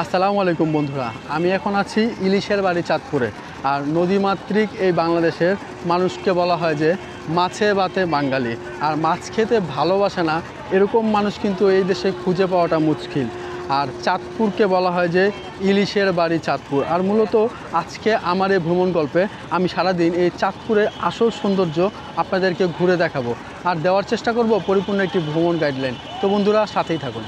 আসসালামু আলাইকুম বন্ধুরা, আমি এখন আছি ইলিশের বাড়ি চাঁদপুরে। আর নদীমাতৃক এই বাংলাদেশের মানুষকে বলা হয় যে মাছে ভাতে বাঙালি। আর মাছ খেতে ভালোবাসে না এরকম মানুষ কিন্তু এই দেশে খুঁজে পাওয়াটা মুশকিল। আর চাঁদপুরকে বলা হয় যে ইলিশের বাড়ি চাঁদপুর। আর মূলত আজকে আমার এই ভ্রমণ গল্পে আমি সারাদিন এই চাঁদপুরের আসল সৌন্দর্য আপনাদেরকে ঘুরে দেখাবো আর দেওয়ার চেষ্টা করব পরিপূর্ণ একটি ভ্রমণ গাইডলাইন। তো বন্ধুরা, সাথেই থাকুন।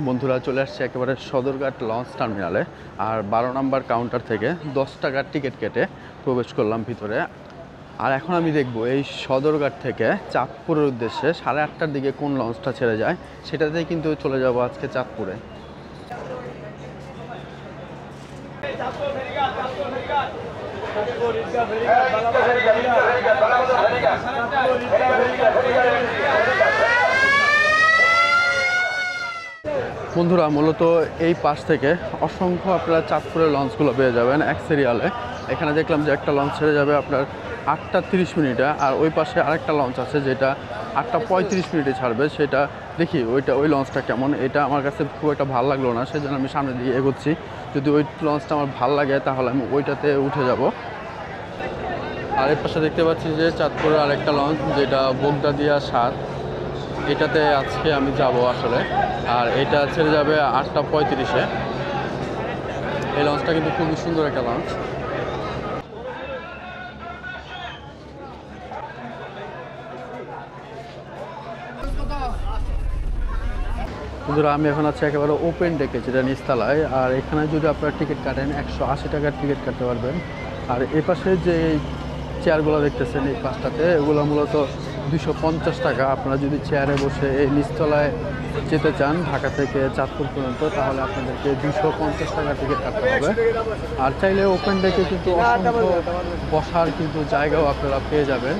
বন্ধুরা, চলে আসছে একেবারে সদরঘাট লঞ্চ টার্মিনালে। আর 12 নম্বর কাউন্টার থেকে 10 টাকার টিকিট কেটে প্রবেশ করলাম ভিতরে। আর এখন আমি দেখব এই সদরঘাট থেকে চাঁদপুরের উদ্দেশ্যে 8:30টার দিকে কোন লঞ্চটা ছেড়ে যায়, সেটাতেই কিন্তু চলে যাব আজকে চাঁদপুরে। বন্ধুরা, মূলত এই পাশ থেকে অসংখ্য আপনারা চাঁদপুরের লঞ্চগুলো পেয়ে যাবেন এক সিরিয়ালে। এখানে দেখলাম যে একটা লঞ্চ ছেড়ে যাবে আপনার 8:30 আর ওই পাশে আরেকটা লঞ্চ আছে যেটা 8:35 ছাড়বে। সেটা দেখি ওই লঞ্চটা কেমন। এটা আমার কাছে খুব একটা ভালো লাগলো না, সেজন্য আমি সামনে দিয়ে এগোচ্ছি। যদি ওই লঞ্চটা আমার ভালো লাগে তাহলে আমি ওইটাতে উঠে যাব। আর এর পাশে দেখতে পাচ্ছি যে চাঁদপুরের আরেকটা লঞ্চ যেটা বোগদাদিয়া 7, এটাতে আজকে আমি যাব আসলে। আর এটা ছেড়ে যাবে 8:35। এই লঞ্চটা কিন্তু খুবই সুন্দর একটা লঞ্চ। বন্ধুরা, আমি এখন আছি একেবারে ওপেন ডেকে, যেটা নিচতলায়। আর এখানে যদি আপনারা টিকিট কাটেন 180 টাকার টিকিট কাটতে পারবেন। আর এ পাশে যে চেয়ারগুলো দেখতেছেন এই পাশটাতে, এগুলো মূলত 250 টাকা। আপনারা যদি চেয়ারে বসে এই নিচতলায় যেতে চান ঢাকা থেকে চাঁদপুর পর্যন্ত, তাহলে আপনাদেরকে 250 টাকা টিকিট কাটতে হবে। আর চাইলে ওপেন ডেকে কিন্তু অসংখ্য বসার কিন্তু জায়গাও আপনারা পেয়ে যাবেন।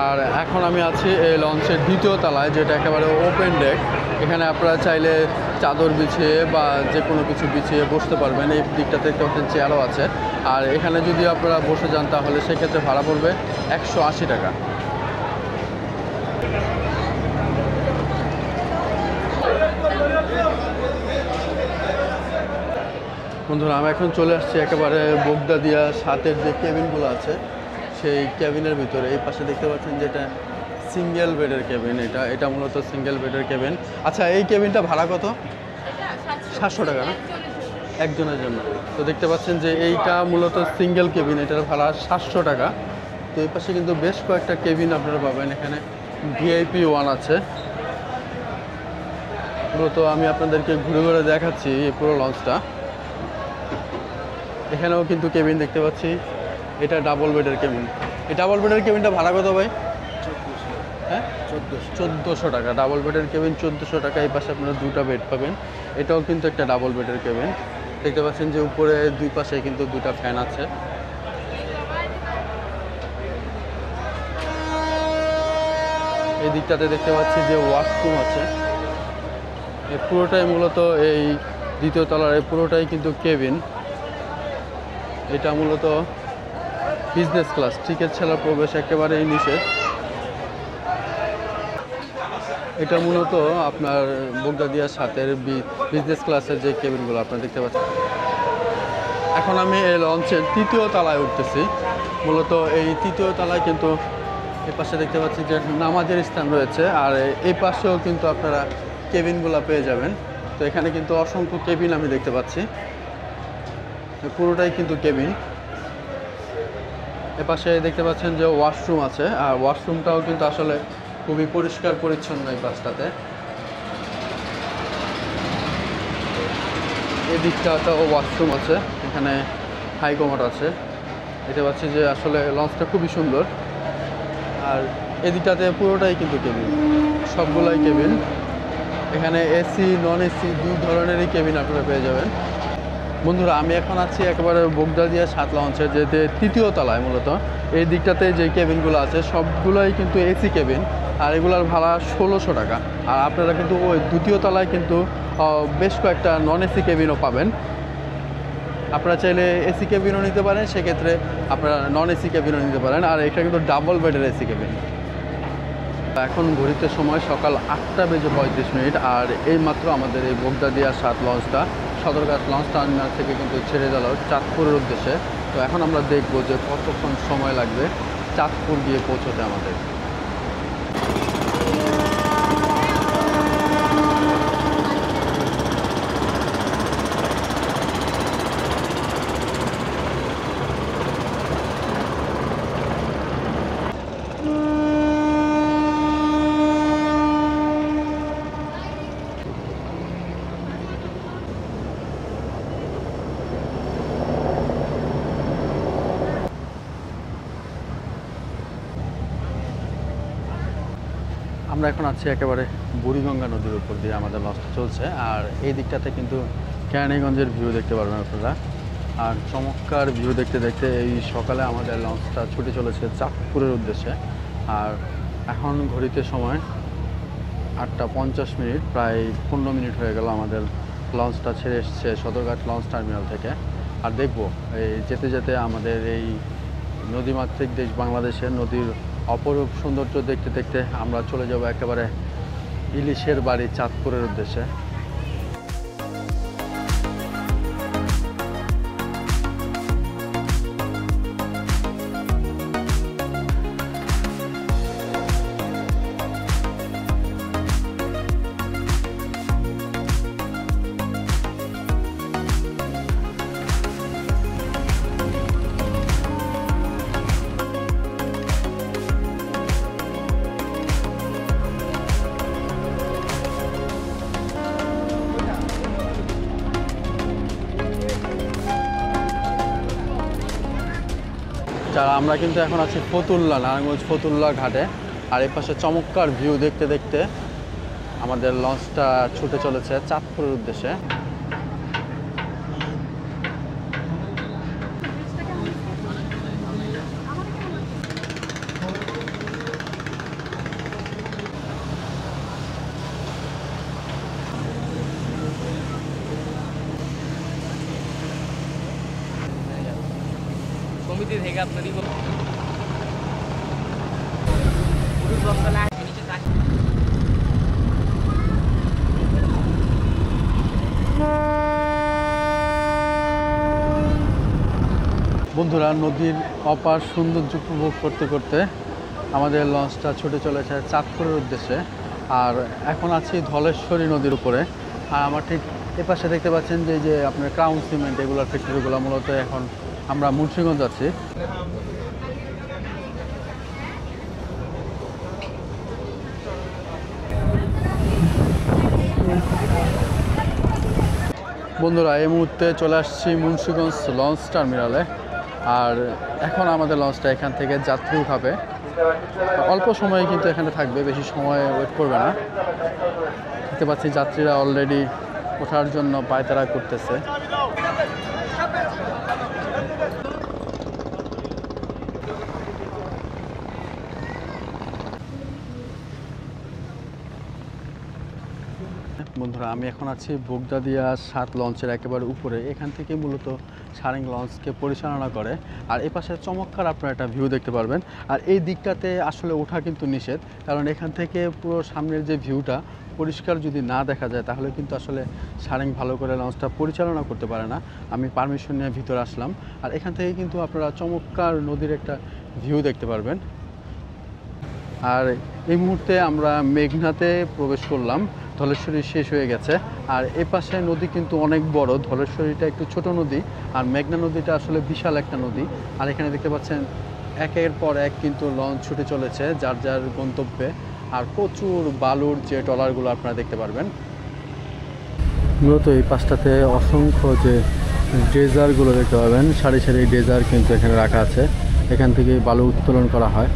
আর এখন আমি আছি এই লঞ্চের দ্বিতীয় তলায়, যেটা একেবারে ওপেন ডেক। এখানে আপনারা চাইলে চাদর বিছিয়ে বা যে কোনো কিছু বিছিয়ে বসতে পারবেন। এই দিকটাতে একটা চেয়ারও আছে। আর এখানে যদি আপনারা বসে যান তাহলে সেক্ষেত্রে ভাড়া পড়বে 180 টাকা। বন্ধুরা, আমি এখন চলে আসছি একেবারে বোগদাদিয়া 7-এর যে কেবিনগুলো আছে সেই কেবিনের ভিতরে। এই পাশে দেখতে পাচ্ছেন যেটা সিঙ্গেল বেডের কেবিন। এটা মূলত সিঙ্গেল বেডের কেবিন। আচ্ছা, এই কেবিনটা ভাড়া কত? 700 টাকা না একজনের জন্য? তো দেখতে পাচ্ছেন যে এইটা মূলত সিঙ্গেল কেবিন, এটার ভাড়া 700 টাকা। তো এই পাশে কিন্তু বেশ কয়েকটা কেবিন আপনারা পাবেন। এখানে VIP 1 আছে। মূলত আমি আপনাদেরকে ঘুরে ঘুরে দেখাচ্ছি এই পুরো লঞ্চটা। এখানেও কিন্তু কেবিন দেখতে পাচ্ছি। এটা ডাবল বেডের কেবিন। এই ডাবল বেডের কেবিনটা ভাড়া কত ভাই? 1400 টাকা। ডাবল বেডের কেবিন 1400 টাকা। এই পাশে আপনারা 2টা বেড পাবেন। এটাও কিন্তু একটা ডাবল বেডের কেবিন। দেখতে পাচ্ছেন যে উপরে দুই পাশে কিন্তু 2টা ফ্যান আছে। এই দিকটাতে দেখতে পাচ্ছি যে ওয়াশরুম আছে। এই পুরোটাই মূলত এই দ্বিতীয় তলার এই পুরোটাই কিন্তু কেবিন। এটা মূলত বিজনেস ক্লাস, টিকিট ছাড়া প্রবেশ একেবারেই নিষেধ। এটা মূলত আপনার বোগদাদিয়া 7-এর বিজনেস ক্লাসের যে কেবিনগুলো আপনারা দেখতে পাচ্ছেন। এখন আমি এই লঞ্চের 3য় তলায় উঠতেছি। মূলত এই 3য় তলায় কিন্তু এই পাশে দেখতে পাচ্ছি যে নামাজের স্থান রয়েছে। আর এই পাশেও কিন্তু আপনারা কেবিনগুলো পেয়ে যাবেন। তো এখানে কিন্তু অসংখ্য কেবিন আমি দেখতে পাচ্ছি। পুরোটাই কিন্তু কেবিন। এপাশে দেখতে পাচ্ছেন যে ওয়াশরুম আছে। আর ওয়াশরুমটাও কিন্তু আসলে খুবই পরিষ্কার পরিচ্ছন্ন এই পাশটাতে। এই দিকটাতেও ওয়াশরুম আছে। এখানে হাইকমোড আছে। দেখতে পাচ্ছি যে আসলে লঞ্চটা খুবই সুন্দর। আর এদিকটাতে পুরোটাই কিন্তু কেবিন, সবগুলাই কেবিন। এখানে AC নন AC 2 ধরনেরই কেবিন আপনারা পেয়ে যাবেন। বন্ধুরা আমি এখন আছি একেবারে বোগদাদিয়া 7 লঞ্চের যেতে তৃতীয় তলায়। মূলত এই দিকটাতে যে কেবিনগুলো আছে সবগুলোই কিন্তু এসি কেবিন, আর এগুলোর ভাড়া 1600 টাকা। আর আপনারা কিন্তু ওই দ্বিতীয় তলায় কিন্তু বেশ কয়েকটা নন এসি কেবিনও পাবেন। আপনারা চাইলে এসি কেবিনও নিতে পারেন, সেক্ষেত্রে আপনারা নন এসি কেবিনও নিতে পারেন। আর এটা কিন্তু ডাবল বেডের এসি কেবিন। এখন ঘড়িতে সময় সকাল 8:35 আর এইমাত্র আমাদের এই বোগদাদিয়া 7 লঞ্চটা সদরঘাট লঞ্চ টার্মিনাল থেকে কিন্তু ছেড়ে গেল চাঁদপুরের উদ্দেশ্যে। তো এখন আমরা দেখব যে কতক্ষণ সময় লাগবে চাঁদপুর গিয়ে পৌঁছতে আমাদের। আমরা এখন আছি একেবারে বুড়িগঙ্গা নদীর উপর দিয়ে আমাদের লঞ্চটা চলছে। আর এই দিকটাতে কিন্তু কেরানীগঞ্জের ভিউ দেখতে পারবেন আপনারা। আর চমৎকার ভিউ দেখতে দেখতে এই সকালে আমাদের লঞ্চটা ছুটে চলেছে চাঁদপুরের উদ্দেশ্যে। আর এখন ঘড়িতে সময় 8:50, প্রায় 15 মিনিট হয়ে গেল আমাদের লঞ্চটা ছেড়ে এসছে সদরঘাট লঞ্চ টার্মিনাল থেকে। আর দেখব এই যেতে যেতে আমাদের এই নদীমাতৃক দেশ বাংলাদেশের নদীর অপরূপ সৌন্দর্য দেখতে দেখতে আমরা চলে যাব একেবারে ইলিশের বাড়ি চাঁদপুরের উদ্দেশ্যে। যারা আমরা কিন্তু এখন আছি ফতুল্লা, নারায়ণগঞ্জ ফতুল্লা ঘাটে। আর এই পাশে চমৎকার ভিউ দেখতে দেখতে আমাদের লঞ্চটা ছুটে চলেছে চাঁদপুরের উদ্দেশ্যে। সমিতি থেকে আপনারই বন্ধুরা নদীর অপার সৌন্দর্য উপভোগ করতে করতে আমাদের লঞ্চটা ছুটে চলেছে চাঁদপুরের উদ্দেশ্যে। আর এখন আছি ধলেশ্বরী নদীর উপরে। আর আমার ঠিক এপাশে দেখতে পাচ্ছেন যে আপনার ক্রাউন সিমেন্ট এগুলোর ফ্যাক্টরিগুলো, মূলত এখন আমরা মুন্সিগঞ্জ যাচ্ছি। বন্ধুরা এই মুহূর্তে চলে আসছি মুন্সিগঞ্জ লঞ্চ টার্মিনালে। আর এখন আমাদের লঞ্চটা এখান থেকে যাত্রী উঠাবে। অল্প সময় কিন্তু এখানে থাকবে, বেশি সময় ওয়েট করবে না। দেখতে পাচ্ছি যাত্রীরা অলরেডি ওঠার জন্য পায়তারা করতেছে। বন্ধুরা আমি এখন আছি বোগদাদিয়া 7 লঞ্চের একেবারে উপরে। এখান থেকে মূলত সারেং লঞ্চকে পরিচালনা করে। আর এই পাশে চমৎকার আপনারা একটা ভিউ দেখতে পারবেন। আর এই দিকটাতে আসলে ওঠা কিন্তু নিষেধ, কারণ এখান থেকে পুরো সামনের যে ভিউটা পরিষ্কার যদি না দেখা যায় তাহলে কিন্তু আসলে সারেং ভালো করে লঞ্চটা পরিচালনা করতে পারে না। আমি পারমিশন নিয়ে ভিতরে আসলাম। আর এখান থেকে কিন্তু আপনারা চমৎকার নদীর একটা ভিউ দেখতে পারবেন। আর এই মুহূর্তে আমরা মেঘনাতে প্রবেশ করলাম। ধলেশ্বরী শেষ হয়ে গেছে। আর এ পাশে নদী কিন্তু অনেক বড়, ধলেশ্বরীটা একটু ছোট নদী, আর মেঘনা নদীটা আসলে বিশাল একটা নদী। আর এখানে দেখতে পাচ্ছেন একের পর এক কিন্তু লঞ্চ ছুটে চলেছে যার যার গন্তব্যে। আর প্রচুর বালুর যে ট্রলারগুলো আপনারা দেখতে পারবেন। মূলত এই পাশটাতে অসংখ্য যে ড্রেজারগুলো দেখতে পাবেন, সারি সারি ড্রেজার কিন্তু এখানে রাখা আছে। এখান থেকে বালু উত্তোলন করা হয়।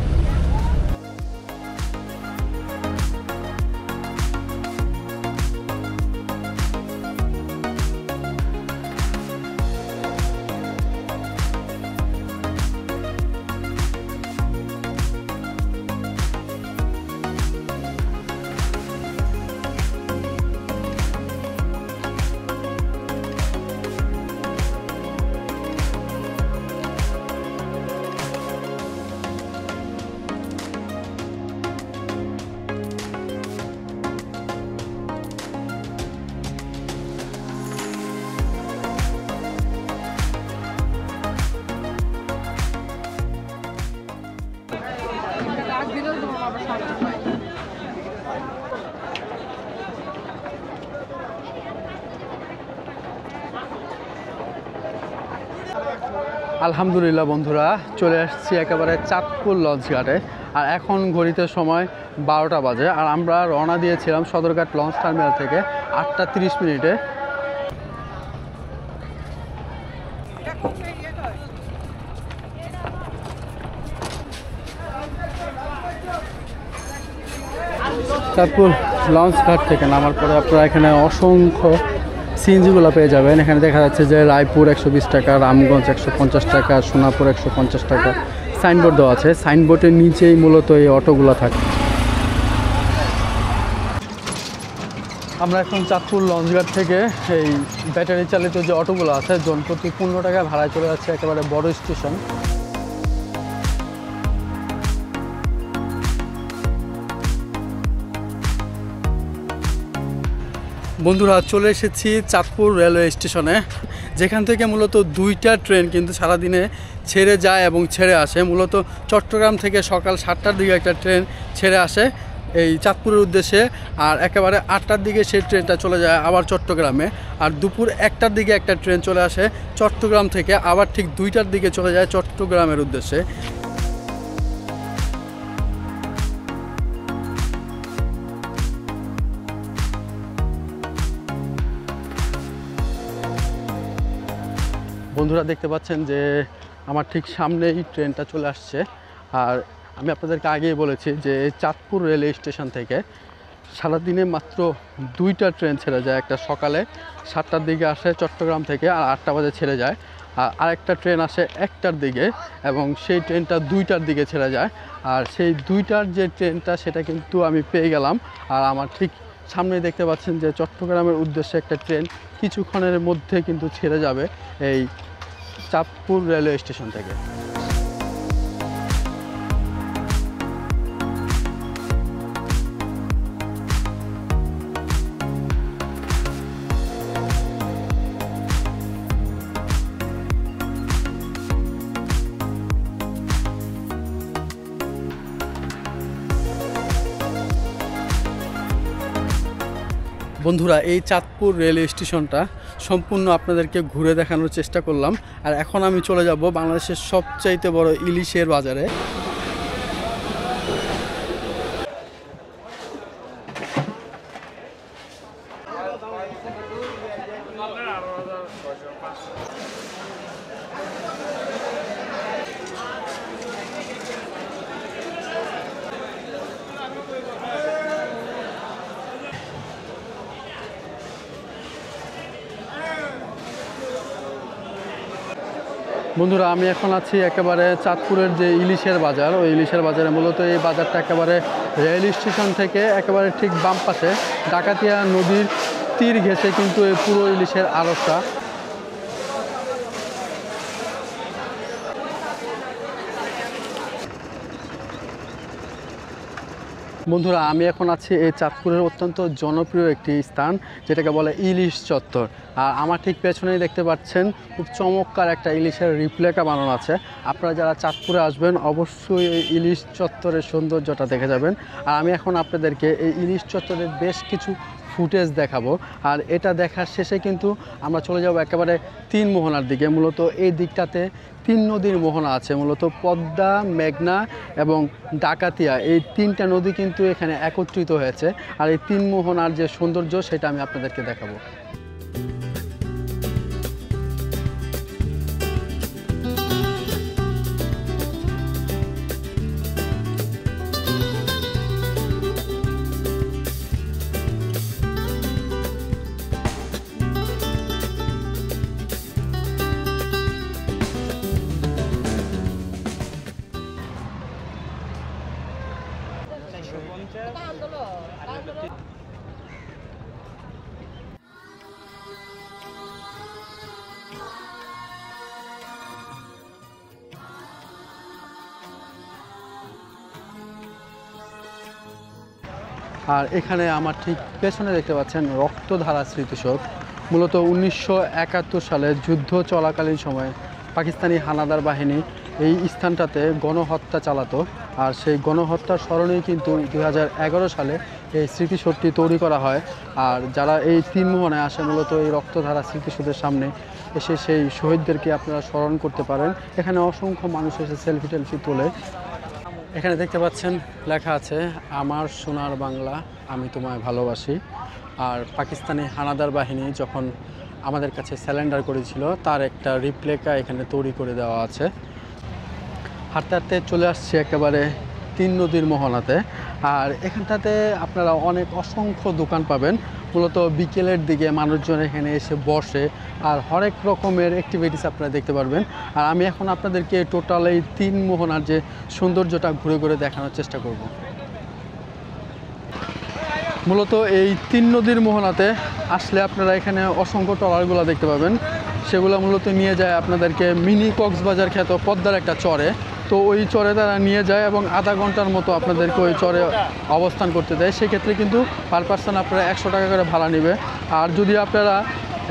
আলহামদুলিল্লাহ বন্ধুরা, চলে আসছি একেবারে চাঁদপুর লঞ্চ ঘাটে। আর এখন ঘড়িতে সময় 12টা বাজে। আর আমরা রওনা দিয়েছিলাম সদরঘাট লঞ্চ টার্মিনাল থেকে 8টা 30 মিনিটে। চাঁদপুর লঞ্চ ঘাট থেকে নামার পরে আপনারা এখানে অসংখ্য সিএনজিগুলো পেয়ে যাবেন। এখানে দেখা যাচ্ছে যে রায়পুর 120 টাকা, রামগঞ্জ 150 টাকা, সোনাপুর 150 টাকা সাইনবোর্ড দেওয়া আছে। সাইনবোর্ডের নিচেই মূলত এই অটোগুলো থাকে। আমরা এখন চাঁদপুর লঞ্চঘাট থেকে এই ব্যাটারি চালিত যে অটোগুলো আছে জনপ্রতি 15 টাকা ভাড়ায় চলে যাচ্ছে একেবারে বড় স্টেশন। বন্ধুরা, চলে এসেছি চাঁদপুর রেলওয়ে স্টেশনে, যেখান থেকে মূলত 2টা ট্রেন কিন্তু সারাদিনে ছেড়ে যায় এবং ছেড়ে আসে। মূলত চট্টগ্রাম থেকে সকাল 7টার দিকে একটা ট্রেন ছেড়ে আসে এই চাঁদপুরের উদ্দেশ্যে, আর একেবারে 8টার দিকে সেই ট্রেনটা চলে যায় আবার চট্টগ্রামে। আর দুপুর 1টার দিকে একটা ট্রেন চলে আসে চট্টগ্রাম থেকে, আবার ঠিক 2টার দিকে চলে যায় চট্টগ্রামের উদ্দেশ্যে। বন্ধুরা, দেখতে পাচ্ছেন যে আমার ঠিক সামনেই ট্রেনটা চলে আসছে। আর আমি আপনাদেরকে আগেই বলেছি যে চাঁদপুর রেলওয়ে স্টেশন থেকে সারাদিনে মাত্র 2টা ট্রেন ছেড়ে যায়। একটা সকালে 7টার দিকে আসে চট্টগ্রাম থেকে আর 8টা বাজে ছেড়ে যায়। আর আরেকটা ট্রেন আসে 1টার দিকে এবং সেই ট্রেনটা 2টার দিকে ছেড়ে যায়। আর সেই 2টার যে ট্রেনটা সেটা কিন্তু আমি পেয়ে গেলাম। আর আমার ঠিক সামনেই দেখতে পাচ্ছেন যে চট্টগ্রামের উদ্দেশ্যে একটা ট্রেন কিছুক্ষণের মধ্যে কিন্তু ছেড়ে যাবে এই চাঁদপুর রেলওয়ে স্টেশন থেকে। বন্ধুরা, এই চাঁদপুর রেলওয়ে স্টেশনটা সম্পূর্ণ আপনাদেরকে ঘুরে দেখানোর চেষ্টা করলাম। আর এখন আমি চলে যাব বাংলাদেশের সবচাইতে বড় ইলিশের বাজারে। বন্ধুরা, আমি এখন আছি একেবারে চাঁদপুরের যে ইলিশের বাজার, ওই ইলিশের বাজারে। মূলত এই বাজারটা একেবারে রেল স্টেশন থেকে একেবারে ঠিক বাম পাশে ডাকাতিয়া নদীর তীর ঘেঁষে কিন্তু এই পুরো ইলিশের আড়তটা। বন্ধুরা, আমি এখন আছি এই চাঁদপুরের অত্যন্ত জনপ্রিয় একটি স্থান, যেটাকে বলে ইলিশ চত্বর। আর আমার ঠিক পেছনেই দেখতে পাচ্ছেন খুব চমৎকার একটা ইলিশের রিপ্লেকা বানানো আছে। আপনারা যারা চাঁদপুরে আসবেন অবশ্যই এই ইলিশ চত্বরের সৌন্দর্যটা দেখে যাবেন। আর আমি এখন আপনাদেরকে এই ইলিশ চত্বরের বেশ কিছু ফুটেজ দেখাবো। আর এটা দেখার শেষে কিন্তু আমরা চলে যাব একেবারে 3 মোহনার দিকে। মূলত এই দিকটাতে 3 নদীর মোহনা আছে, মূলত পদ্মা, মেঘনা এবং ডাকাতিয়া, এই 3টা নদী কিন্তু এখানে একত্রিত হয়েছে। আর এই 3 মোহনার যে সৌন্দর্য সেটা আমি আপনাদেরকে দেখাবো। আর এখানে আমার ঠিক পেছনে দেখতে পাচ্ছেন রক্তধারা স্মৃতিসৌধ। মূলত 1971 সালে যুদ্ধ চলাকালীন সময়ে পাকিস্তানি হানাদার বাহিনী এই স্থানটাতে গণহত্যা চালাতো। আর সেই গণহত্যার স্মরণেই কিন্তু 2011 সালে এই স্মৃতিসৌধটি তৈরি করা হয়। আর যারা এই 3 মোহনায় আসে মূলত এই রক্তধারা স্মৃতিসৌধের সামনে এসে সেই শহীদদেরকে আপনারা স্মরণ করতে পারেন। এখানে অসংখ্য মানুষ এসে সেলফি টেলফি তোলে। এখানে দেখতে পাচ্ছেন লেখা আছে আমার সোনার বাংলা আমি তোমায় ভালোবাসি। আর পাকিস্তানি হানাদার বাহিনী যখন আমাদের কাছে স্যালেন্ডার করেছিল তার একটা রিপ্লেকা এখানে তৈরি করে দেওয়া আছে। হাঁটতে হাঁটতে চলে আসছি একেবারে তিন নদীর মোহনাতে। আর এখানটাতে আপনারা অসংখ্য দোকান পাবেন। মূলত বিকেলের দিকে মানুষজন এখানে এসে বসে আর হরেক রকমের অ্যাক্টিভিটিস আপনারা দেখতে পারবেন। আর আমি এখন আপনাদেরকে টোটাল এই তিন মোহনার যে সৌন্দর্যটা ঘুরে ঘুরে দেখানোর চেষ্টা করব। মূলত এই তিন নদীর মোহনাতে আসলে আপনারা এখানে অসংখ্য ট্রলারগুলো দেখতে পাবেন। সেগুলো মূলত নিয়ে যায় আপনাদেরকে মিনি কক্সবাজার খ্যাত পদ্মার একটা চরে। তো ওই চরে তারা নিয়ে যায় এবং আধা ঘন্টার মতো আপনাদেরকে ওই চরে অবস্থান করতে দেয়। সেক্ষেত্রে কিন্তু পার পার্সন আপনারা 100 টাকা করে ভাড়া নেবে। আর যদি আপনারা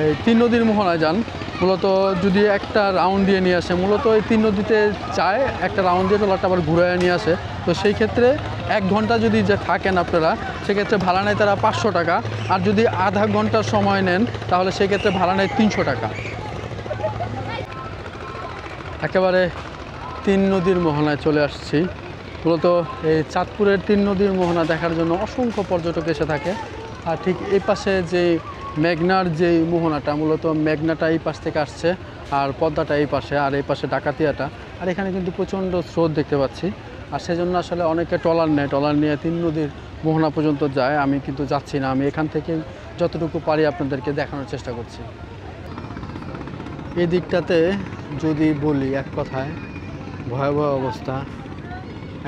এই তিন নদীর মোহনায় যান, মূলত যদি একটা রাউন্ড দিয়ে নিয়ে আসে, মূলত এই তিন নদীতে যায় একটা রাউন্ড দিয়ে ট্রলারটা আবার ঘুরে নিয়ে আসে। তো সেই ক্ষেত্রে 1 ঘন্টা যদি যে থাকেন আপনারা, সেক্ষেত্রে ভাড়া নেয় তারা 500 টাকা। আর যদি আধা ঘন্টার সময় নেন তাহলে সেক্ষেত্রে ভাড়া নেয় 300 টাকা। একেবারে তিন নদীর মোহনায় চলে আসছি। মূলত এই চাঁদপুরের তিন নদীর মোহনা দেখার জন্য অসংখ্য পর্যটক এসে থাকে। আর ঠিক এই পাশে যে মেঘনার যেই মোহনাটা, মূলত মেঘনাটা এই পাশ থেকে আসছে আর পদ্মাটা এই পাশে, আর এই পাশে ডাকাতিয়াটা। আর এখানে কিন্তু প্রচণ্ড স্রোত দেখতে পাচ্ছি। আর সেজন্য আসলে অনেকে ট্রলার নেয়, ট্রলার নিয়ে তিন নদীর মোহনা পর্যন্ত যায়। আমি কিন্তু যাচ্ছি না, আমি এখান থেকে যতটুকু পারি আপনাদেরকে দেখানোর চেষ্টা করছি। এই দিকটাতে যদি বলি এক কথায় ভয়াবহ অবস্থা।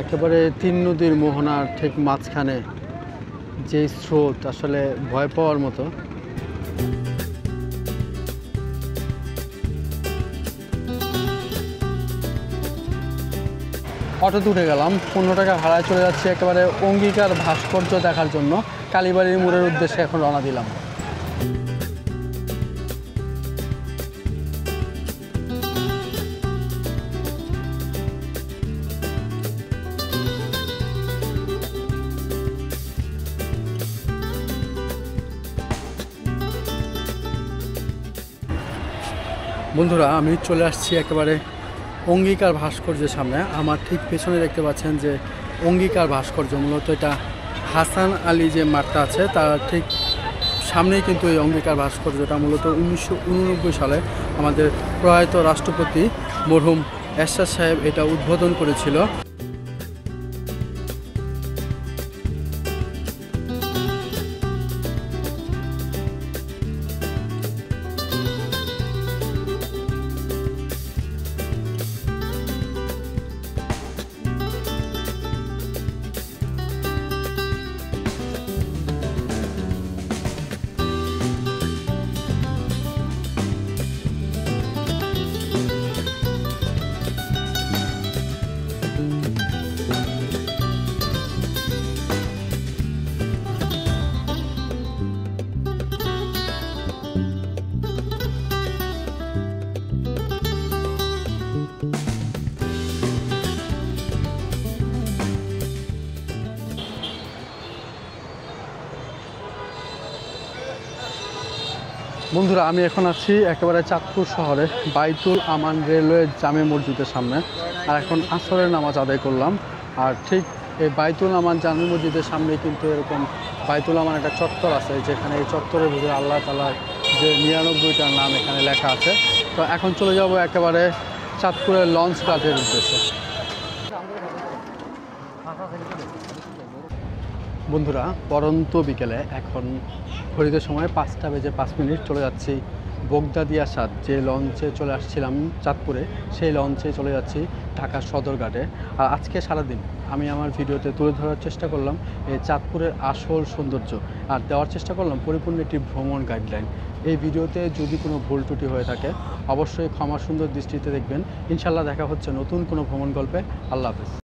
একেবারে তিন নদীর মোহনার ঠিক মাঝখানে যে স্রোত, আসলে ভয় পাওয়ার মতো। অটোতে উঠে গেলাম, 15 টাকা ভাড়ায় চলে যাচ্ছি একেবারে অঙ্গীকার ভাস্কর্য দেখার জন্য। কালীবাড়ির মোড়ের উদ্দেশ্যে এখন রওনা দিলাম। বন্ধুরা, আমি চলে আসছি একেবারে অঙ্গীকার ভাস্কর্যের সামনে। আমার ঠিক পেছনে দেখতে পাচ্ছেন যে অঙ্গীকার ভাস্কর্য, মূলত এটা হাসান আলী যে মাঠটা আছে তার ঠিক সামনেই কিন্তু এই অঙ্গীকার ভাস্কর্যটা। মূলত 1989 সালে আমাদের প্রয়াত রাষ্ট্রপতি মরহুম এরশাদ সাহেব এটা উদ্বোধন করেছিল। বন্ধুরা, আমি এখন আছি একেবারে চাঁদপুর শহরে বাইতুল আমান রেলওয়ে জামে মসজিদের সামনে। আর এখন আসরের নামাজ আদায় করলাম। আর ঠিক এই বাইতুল আমান জামে মসজিদের সামনে কিন্তু এরকম বাইতুল আমান একটা চত্বর আছে, যেখানে এই চত্বরের ভিতরে আল্লাহ তাআলার যে 99টার নাম এখানে লেখা আছে। তো এখন চলে যাব একেবারে চাঁদপুরের লঞ্চ ঘাটের উদ্দেশ্যে। বন্ধুরা, পরন্ত বিকেলে এখন ঘড়িতে সময় 5টা বেজে 5 মিনিট, চলে যাচ্ছি বগদাদিয়া সাদ যে লঞ্চে চলে আসছিলাম চাঁদপুরে, সেই লঞ্চে চলে যাচ্ছি ঢাকা সদরঘাটে। আর আজকে সারাদিন আমি আমার ভিডিওতে তুলে ধরার চেষ্টা করলাম এই চাঁদপুরের আসল সৌন্দর্য, আর দেওয়ার চেষ্টা করলাম পরিপূর্ণ একটি ভ্রমণ গাইডলাইন। এই ভিডিওতে যদি কোনো ভুল ত্রুটি হয়ে থাকে অবশ্যই ক্ষমা সুন্দর দৃষ্টিতে দেখবেন। ইনশাল্লাহ দেখা হচ্ছে নতুন কোনো ভ্রমণ গল্পে। আল্লাহ হাফেজ।